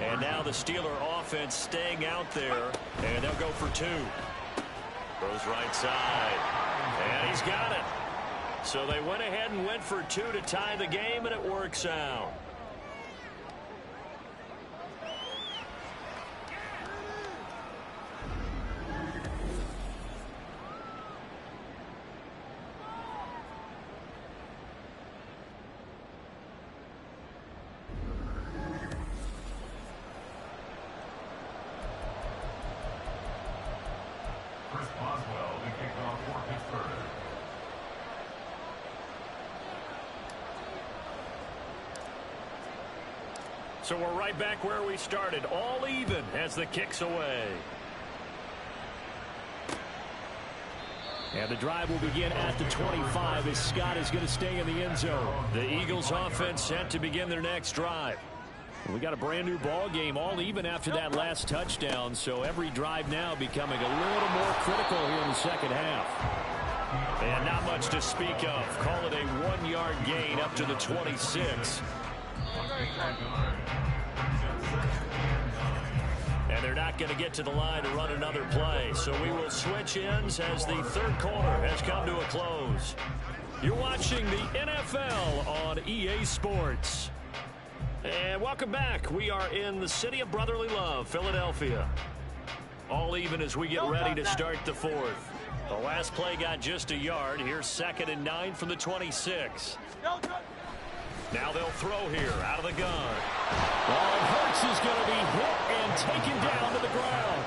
And now the Steeler offense staying out there, and they'll go for 2. Throws right side, and he's got it. So they went ahead and went for 2 to tie the game, and it works out. So we're right back where we started, all even as the kick's away. And the drive will begin at the 25 as Scott is going to stay in the end zone. The Eagles offense set to begin their next drive. We got a brand new ball game, all even after that last touchdown, so every drive now becoming a little more critical here in the second half. And not much to speak of. Call it a 1-yard gain up to the 26. And they're not going to get to the line to run another play. So we will switch ends as the third quarter has come to a close. You're watching the NFL on EA Sports. And welcome back. We are in the city of brotherly love, Philadelphia. All even as we get ready to start the fourth. The last play got just a yard. Here's 2nd and 9 from the 26. Now they'll throw here out of the gun. Hurts is going to be hit and taken down to the ground.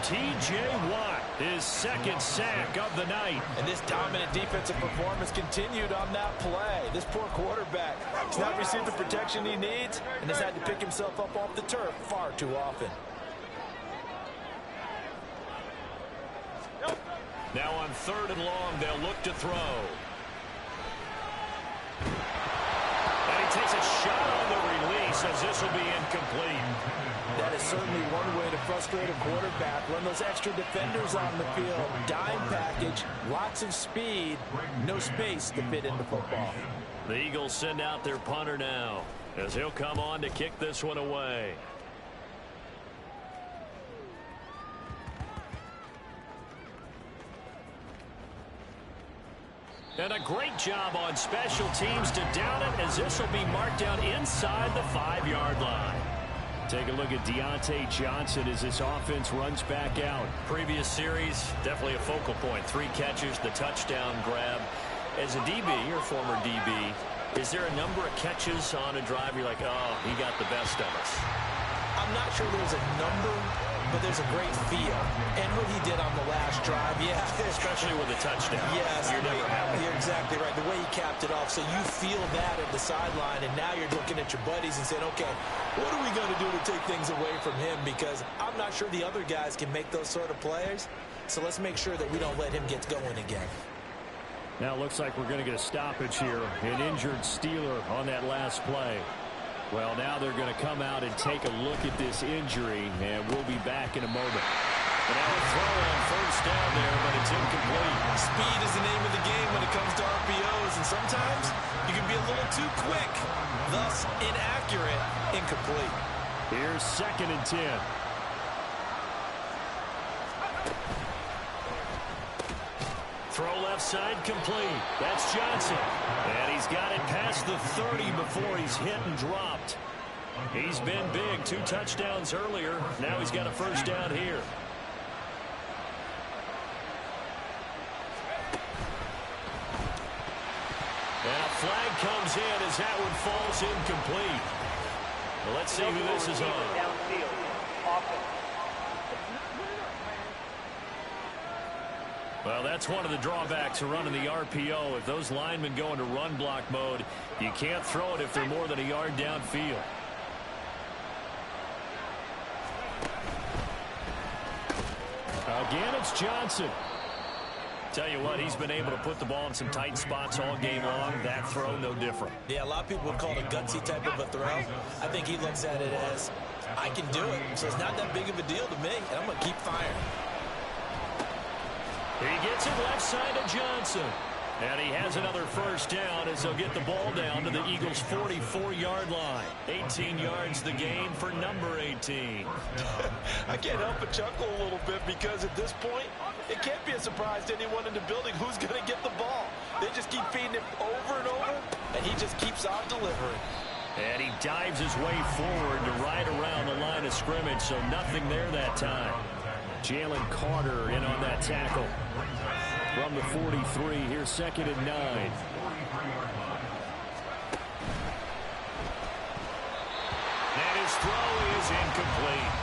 T.J. Watt, his second sack of the night. And this dominant defensive performance continued on that play. This poor quarterback has not received the protection he needs and has had to pick himself up off the turf far too often. Now on 3rd and long, they'll look to throw. Takes a shot on the release as this will be incomplete. That is certainly one way to frustrate a quarterback. Run those extra defenders on the field. Dime package, lots of speed, no space to fit into football. The Eagles send out their punter now as he'll come on to kick this one away. And a great job on special teams to down it as this will be marked down inside the 5-yard line. Take a look at Deontay Johnson as this offense runs back out. Previous series, definitely a focal point. 3 catches, the touchdown grab. As a DB, you're a former DB, is there a number of catches on a drive you're like, oh, he got the best of us? I'm not sure there's a number, but there's a great feel. And what he did on the last drive, yeah. Especially with a touchdown. Yes. You're never happy. You're exactly right. The way he capped it off, so you feel that at the sideline, and now you're looking at your buddies and saying, okay, what are we going to do to take things away from him? Because I'm not sure the other guys can make those sort of plays. So let's make sure that we don't let him get going again. Now it looks like we're going to get a stoppage here. An injured Steeler on that last play. Well, now they're going to come out and take a look at this injury, and we'll be back in a moment. And now a throw on first down there, but it's incomplete. Speed is the name of the game when it comes to RPOs, and sometimes you can be a little too quick, thus inaccurate, incomplete. Here's 2nd and 10. Throw left side complete. That's Johnson. And he's got it past the 30 before he's hit and dropped. He's been big. 2 touchdowns earlier. Now he's got a first down here. And a flag comes in as that one falls incomplete. Well, let's see who this is on. Downfield. Offense. Well, that's one of the drawbacks of running the RPO. If those linemen go into run block mode, you can't throw it if they're more than a yard downfield. Again, it's Johnson. Tell you what, he's been able to put the ball in some tight spots all game long. That throw, no different. Yeah, a lot of people would call it a gutsy type of a throw. I think he looks at it as, I can do it, so it's not that big of a deal to me, and I'm going to keep firing. He gets it left side to Johnson. And he has another first down as they'll get the ball down to the Eagles' 44-yard line. 18 yards the gain for number 18. I can't help but chuckle a little bit because at this point, it can't be a surprise to anyone in the building who's going to get the ball. They just keep feeding him over and over, and he just keeps on delivering. And he dives his way forward to right around the line of scrimmage, so nothing there that time. Jalen Carter in on that tackle. From the 43, here's 2nd and 9. And his throw is incomplete.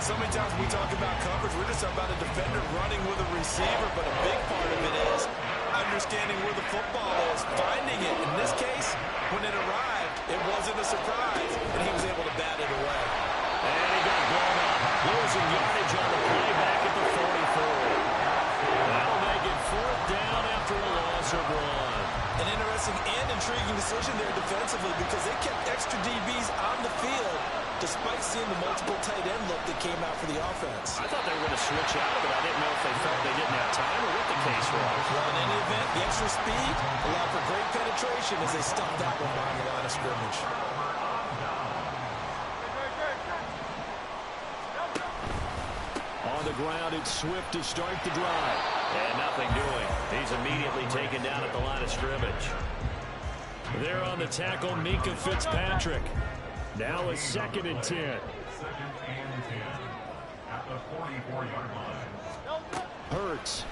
So many times when we talk about coverage, we're just talking about a defender running with a receiver, but a big part of it is understanding where the football is, finding it. In this case, when it arrived, it wasn't a surprise, and he was able to bat it away. And he got blown up, losing yardage on the play back at the 44. That'll make it 4th down after a loss of 1. An interesting and intriguing decision there defensively because they kept extra DBs on the field despite seeing the multiple tight end look that came out for the offense. I thought they were going to switch out of it. I didn't know if they felt they didn't have time or what the case was. Well, in any event, the extra speed allowed for great penetration as they stuffed that one behind the line of scrimmage. On the ground, it's Swift to start the drive. And nothing doing. He's immediately taken down at the line of scrimmage. There on the tackle, Mika Fitzpatrick. Now a 2nd and 10. 2nd and 10 at the 44-yard line. Hurts.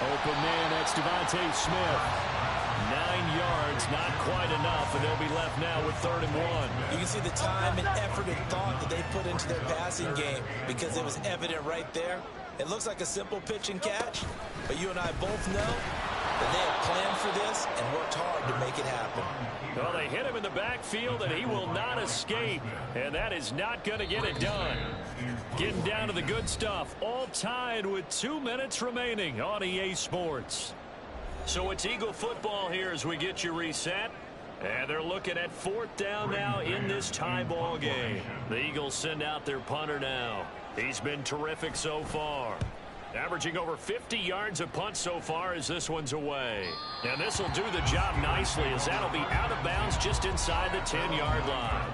Open man, that's Devontae Smith. 9 yards, not quite enough, and they'll be left now with 3rd and 1. You can see the time and effort and thought that they put into their passing game because it was evident right there. It looks like a simple pitch and catch, but you and I both know that they have planned for this and worked hard to make it happen. Well, they hit him in the backfield, and he will not escape, and that is not going to get it done. Getting down to the good stuff, all tied with 2 minutes remaining on EA Sports. So it's Eagle football here as we get you reset. And they're looking at 4th down now in this tie ball game. The Eagles send out their punter now. He's been terrific so far. Averaging over 50 yards a punt so far as this one's away. And this will do the job nicely as that'll be out of bounds just inside the 10-yard line.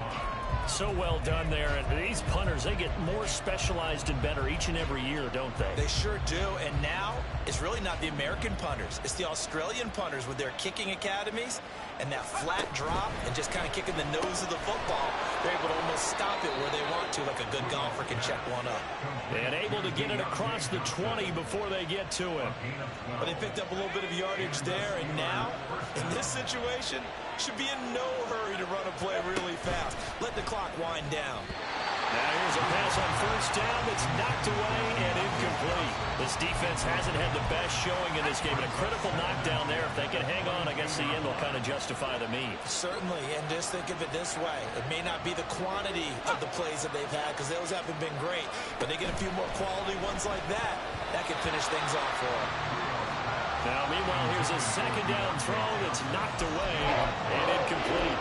So well done there. And these punters, they get more specialized and better each and every year, don't they? They sure do. And now it's really not the American punters. It's the Australian punters with their kicking academies and that flat drop and just kind of kicking the nose of the football. They're able to almost stop it where they want to, like a good golfer can check one up. And able to get it across the 20 before they get to him. But they picked up a little bit of yardage there, and now, in this situation, should be in no hurry to run a play really fast. Let the clock wind down. Now here's a pass on 1st down that's knocked away and incomplete. This defense hasn't had the best showing in this game, and a critical knockdown there. If they can hang on, I guess the end will kind of justify the means. Certainly, and just think of it this way. It may not be the quantity of the plays that they've had, because those haven't been great, but they get a few more quality ones like that. That can finish things off for them. Now, meanwhile, here's a 2nd down throw that's knocked away and incomplete.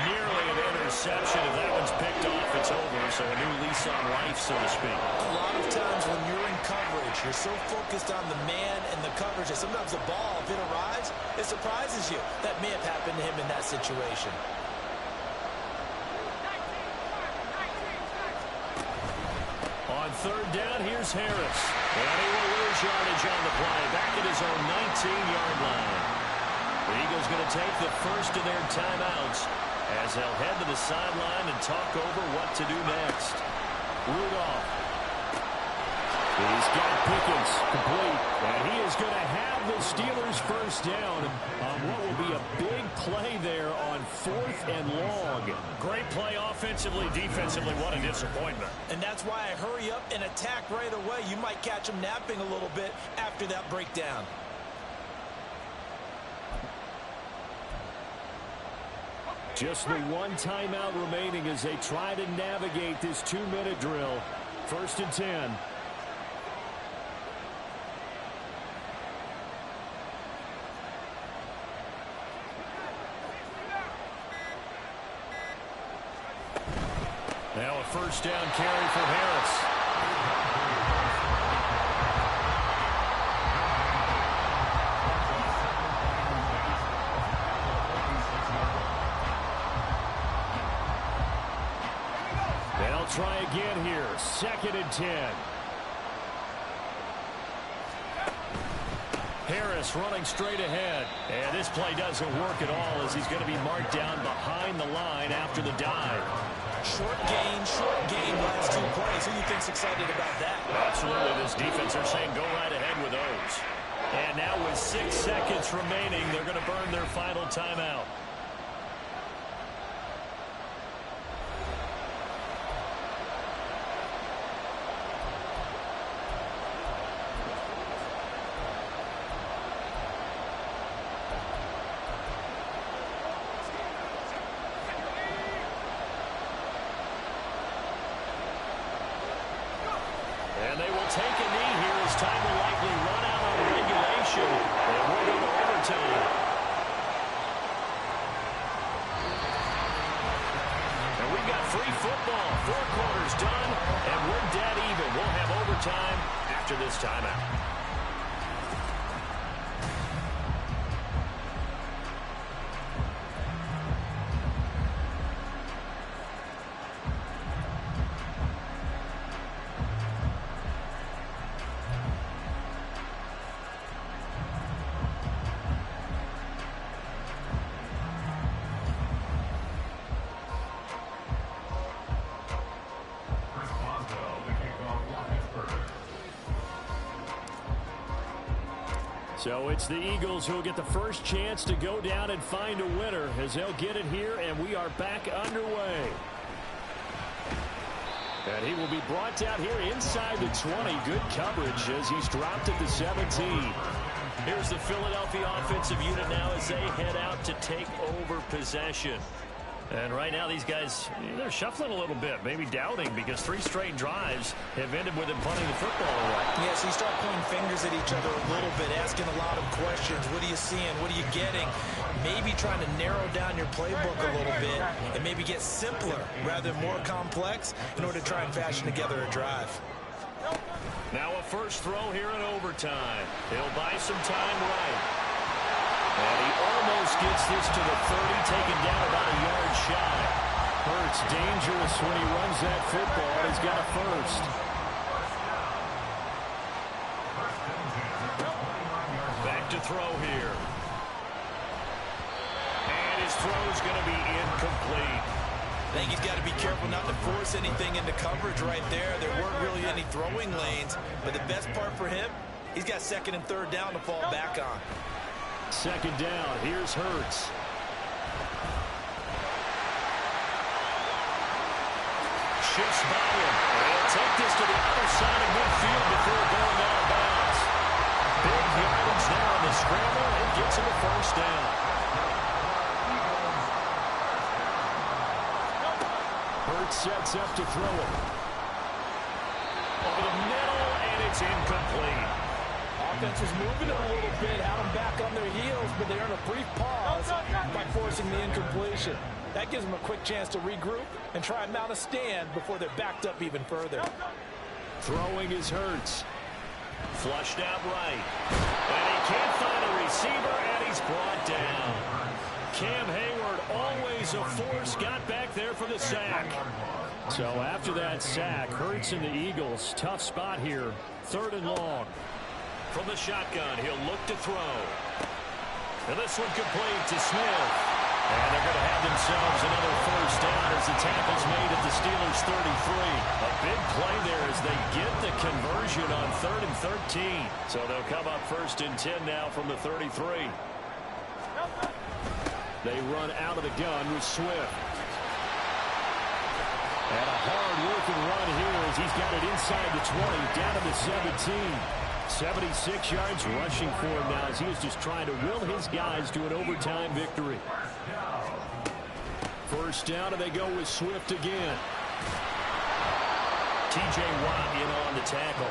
Nearly an interception. If that one's picked off, it's over. So a new lease on life, so to speak. A lot of times when you're in coverage, you're so focused on the man and the coverage that sometimes the ball, if it arrives, it surprises you. That may have happened to him in that situation. On third down, here's Harris. And he will lose yardage on the play. Back at his own 19-yard line. The Eagles going to take the first of their timeouts as they'll head to the sideline and talk over what to do next. Rudolph. He's got Pickens complete. And he is going to have the Steelers first down on what will be a big play there on 4th and long. Great play offensively, defensively. What a disappointment. And that's why I hurry up and attack right away. You might catch him napping a little bit after that breakdown. Just the one timeout remaining as they try to navigate this 2-minute drill. 1st and 10. Now a first down carry for Harris. They'll try again here. 2nd and 10. Harris running straight ahead. And this play doesn't work at all as he's going to be marked down behind the line after the dive. Short gain, last 2 plays. Who do you think's excited about that? Absolutely. This defense, they're saying go right ahead with those. And now with 6 seconds remaining, they're going to burn their final timeout. And they will take a knee here as time will likely run out on regulation. And we'll go to overtime. And we've got free football. 4 quarters done, and we're dead even. We'll have overtime after this timeout. So it's the Eagles who will get the first chance to go down and find a winner as they'll get it here, and we are back underway. And he will be brought down here inside the 20. Good coverage as he's dropped at the 17. Here's the Philadelphia offensive unit now as they head out to take over possession. And right now these guys, they're shuffling a little bit, maybe doubting, because 3 straight drives have ended with them punting the football away. Yeah, so you start pointing fingers at each other a little bit, asking a lot of questions. What are you seeing? What are you getting? Maybe trying to narrow down your playbook a little bit and maybe get simpler rather than more complex in order to try and fashion together a drive. Now a first throw here in overtime. He'll buy some time right. And he almost gets this to the 30, taken down about a yard shy. Hurts dangerous when he runs that football. He's got a first. Back to throw here. And his throw's going to be incomplete. I think he's got to be careful not to force anything into coverage right there. There weren't really any throwing lanes, but the best part for him, he's got 2nd and 3rd down to fall back on. 2nd down. Here's Hurts. Shifts by him. They'll take this to the other side of midfield before going out of bounds. Big yardage there on the scramble and gets him a first down. Hurts sets up to throw it. Over the middle, and it's incomplete. Offense was moving a little bit, had them back on their heels, but they earned a brief pause by forcing the incompletion. That gives them a quick chance to regroup and try and mount a stand before they're backed up even further. Throwing is Hurts. Flushed out right. And he can't find a receiver, and he's brought down. Cam Hayward, always a force, got back there for the sack. So after that sack, Hurts and the Eagles, tough spot here. 3rd and long. From the shotgun, he'll look to throw. And this one complete to Smith. And they're going to have themselves another 1st down as the tackle's made at the Steelers' 33. A big play there as they get the conversion on 3rd and 13. So they'll come up 1st and 10 now from the 33. They run out of the gun with Swift. And a hard-working run here as he's got it inside the 20, down to the 17. 76 yards rushing for him now as he is just trying to will his guys to an overtime victory. 1st down, and they go with Swift again. T.J. Watt in on the tackle.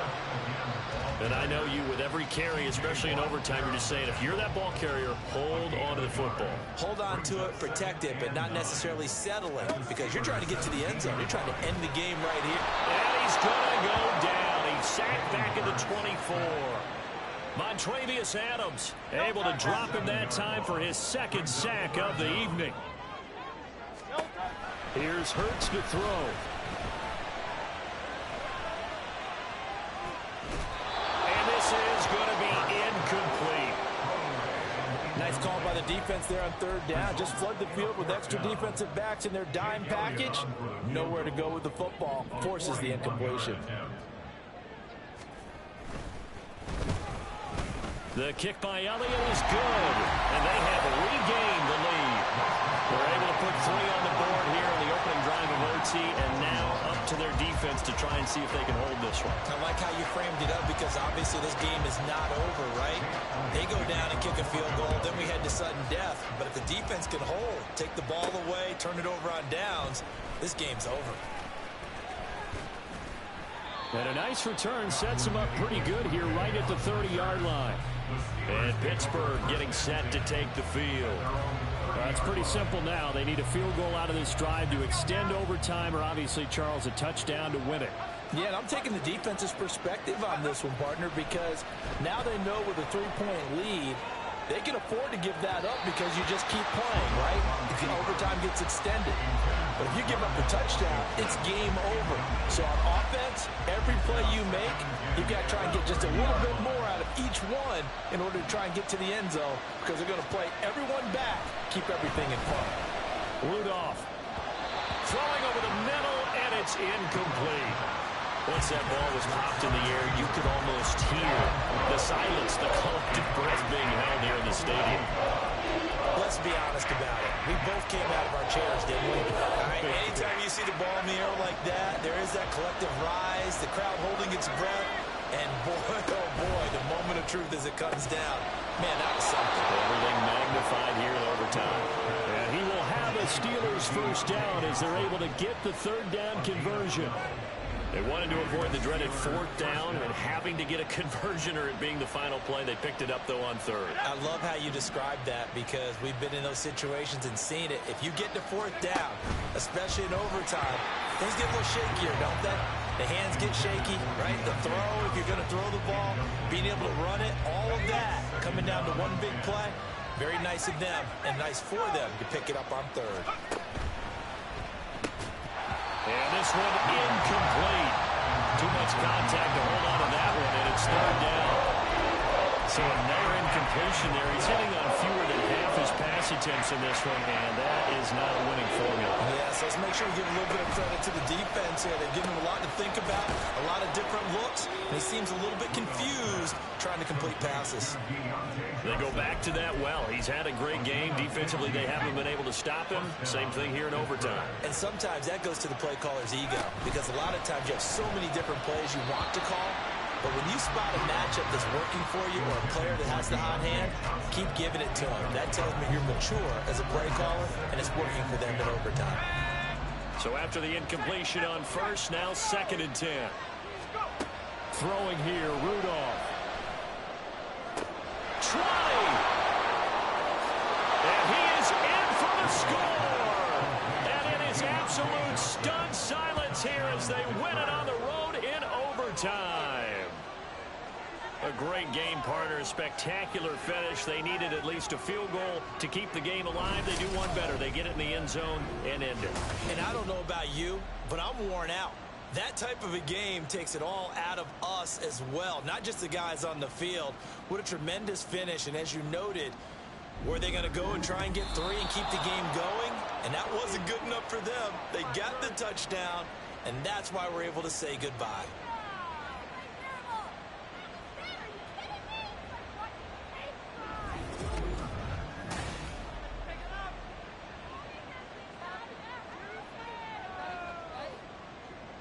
And I know you, with every carry, especially in overtime, you're just saying, if you're that ball carrier, hold on to the football. Hold on to it, protect it, but not necessarily settling, because you're trying to get to the end zone. You're trying to end the game right here. And he's going to go down. He's sacked back at the 24. Montravius Adams able to drop him that time for his 2nd sack of the evening. Here's Hurts to throw. And this is going to be incomplete. Nice call by the defense there on 3rd down. Just flood the field with extra defensive backs in their dime package. Nowhere to go with the football. Forces the incompletion. The kick by Elliott is good, and they have regained the lead. They're able to put 3 on the board here on the opening drive of OT, and now up to their defense to try and see if they can hold this one. I like how you framed it up, because obviously this game is not over, right? They go down and kick a field goal, then we head to sudden death. But if the defense can hold, take the ball away, turn it over on downs, this game's over. And a nice return sets them up pretty good here right at the 30-yard line. And Pittsburgh getting set to take the field. Well, it's pretty simple now. They need a field goal out of this drive to extend overtime, or obviously, Charles, a touchdown to win it. Yeah, and I'm taking the defense's perspective on this one, partner, because now they know with a 3-point lead, they can afford to give that up because you just keep playing, right? If overtime gets extended. But if you give up the touchdown, it's game over. So on offense, every play you make, you've got to try and get just a little bit more out of each one in order to try and get to the end zone, because they're going to play everyone back, keep everything in front. Rudolph throwing over the middle, and it's incomplete. Once that ball was popped in the air, you could almost hear the silence, the collective breath being held here in the stadium. Let's be honest about it. We both came out of our chairs, didn't we? All right, anytime you see the ball in the air like that, there is that collective rise, the crowd holding its breath, and boy, oh boy, the moment of truth as it comes down. Man, that was something. Everything magnified here in overtime. And he will have a Steelers 1st down as they're able to get the 3rd down conversion. They wanted to avoid the dreaded 4th down and having to get a conversion or it being the final play. They picked it up, though, on 3rd. I love how you described that, because we've been in those situations and seen it. If you get to 4th down, especially in overtime, things get a little shakier, don't they? The hands get shaky, right? The throw, if you're going to throw the ball, being able to run it, all of that coming down to one big play. Very nice of them and nice for them to pick it up on 3rd. And this one incomplete. Too much contact to hold on to that one, and it's 3rd down. So another incompletion there. He's hitting on fewer than half his pass attempts in this one, and that is not a winning formula. Yeah, so let's make sure we give a little bit of credit to the defense here. They've given him a lot to think about, a lot of different looks, and he seems a little bit confused trying to complete passes. They go back to that well. He's had a great game. Defensively, they haven't been able to stop him. Same thing here in overtime. And sometimes that goes to the play caller's ego, because a lot of times you have so many different plays you want to call, but when you spot a matchup that's working for you or a player that has the hot hand, keep giving it to him. That tells me you're mature as a play caller, and it's working for them in overtime. So after the incompletion on 1st, now 2nd and 10. Throwing here, Rudolph. Try! And he is in for the score! absolute stunned silence here as they win it on the road in overtime. A great game, partner. Spectacular finish. They needed at least a field goal to keep the game alive. They do one better. They get it in the end zone and end it. And I don't know about you, but I'm worn out. That type of a game takes it all out of us as well, not just the guys on the field. What a tremendous finish, and as you noted, were they going to go and try and get 3 and keep the game going? And that wasn't good enough for them. They got the touchdown, and that's why we're able to say goodbye.